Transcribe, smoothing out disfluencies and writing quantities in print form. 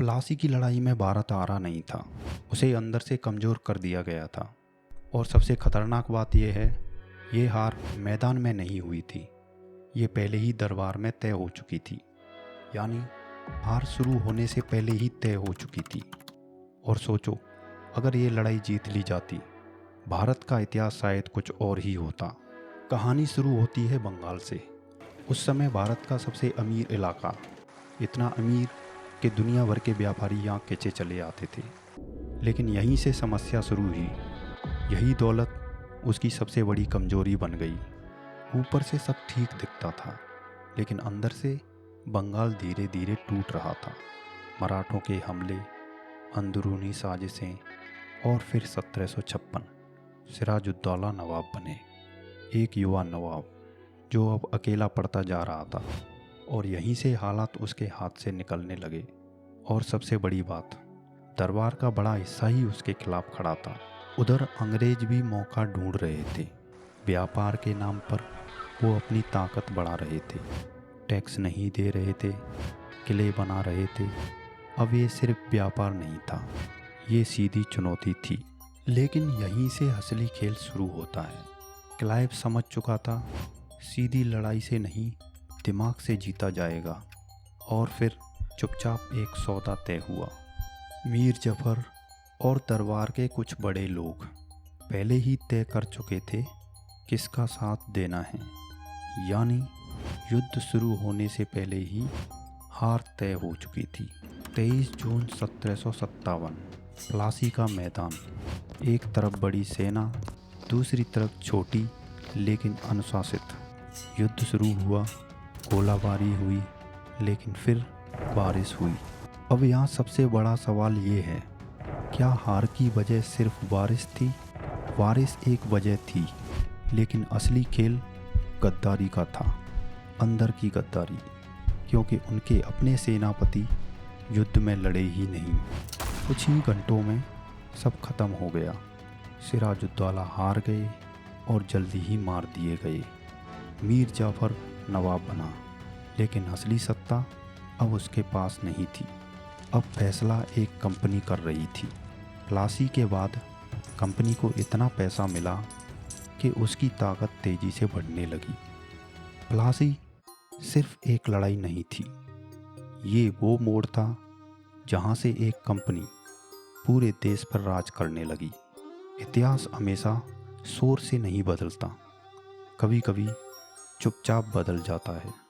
प्लासी की लड़ाई में भारत हारा नहीं था, उसे अंदर से कमज़ोर कर दिया गया था। और सबसे खतरनाक बात यह है, ये हार मैदान में नहीं हुई थी, ये पहले ही दरबार में तय हो चुकी थी। यानी हार शुरू होने से पहले ही तय हो चुकी थी। और सोचो, अगर ये लड़ाई जीत ली जाती, भारत का इतिहास शायद कुछ और ही होता। कहानी शुरू होती है बंगाल से। उस समय भारत का सबसे अमीर इलाका, इतना अमीर कि दुनिया भर के व्यापारी यहाँ खींचे चले आते थे। लेकिन यहीं से समस्या शुरू हुई। यही दौलत उसकी सबसे बड़ी कमजोरी बन गई। ऊपर से सब ठीक दिखता था, लेकिन अंदर से बंगाल धीरे धीरे टूट रहा था। मराठों के हमले, अंदरूनी साजिशें, और फिर 1756 सिराजुद्दौला नवाब बने। एक युवा नवाब जो अब अकेला पड़ता जा रहा था, और यहीं से हालात उसके हाथ से निकलने लगे। और सबसे बड़ी बात, दरबार का बड़ा हिस्सा ही उसके खिलाफ खड़ा था। उधर अंग्रेज भी मौका ढूंढ रहे थे। व्यापार के नाम पर वो अपनी ताकत बढ़ा रहे थे। टैक्स नहीं दे रहे थे, किले बना रहे थे। अब ये सिर्फ व्यापार नहीं था, ये सीधी चुनौती थी। लेकिन यहीं से असली खेल शुरू होता है। क्लाइव समझ चुका था, सीधी लड़ाई से नहीं, दिमाग से जीता जाएगा। और फिर चुपचाप एक सौदा तय हुआ। मीर जफर और दरबार के कुछ बड़े लोग पहले ही तय कर चुके थे किसका साथ देना है। यानी युद्ध शुरू होने से पहले ही हार तय हो चुकी थी। 23 जून 1757 प्लासी का मैदान। एक तरफ बड़ी सेना, दूसरी तरफ छोटी लेकिन अनुशासित। युद्ध शुरू हुआ, गोलाबारी हुई, लेकिन फिर बारिश हुई। अब यहाँ सबसे बड़ा सवाल ये है, क्या हार की वजह सिर्फ बारिश थी? बारिश एक वजह थी, लेकिन असली खेल गद्दारी का था। अंदर की गद्दारी, क्योंकि उनके अपने सेनापति युद्ध में लड़े ही नहीं। कुछ ही घंटों में सब खत्म हो गया। सिराजुद्दौला हार गए और जल्दी ही मार दिए गए। मीर जाफर नवाब बना, लेकिन असली सत्ता अब उसके पास नहीं थी। अब फैसला एक कंपनी कर रही थी। प्लासी के बाद कंपनी को इतना पैसा मिला कि उसकी ताकत तेजी से बढ़ने लगी। प्लासी सिर्फ एक लड़ाई नहीं थी, ये वो मोड़ था जहां से एक कंपनी पूरे देश पर राज करने लगी। इतिहास हमेशा शोर से नहीं बदलता, कभी कभी चुपचाप बदल जाता है।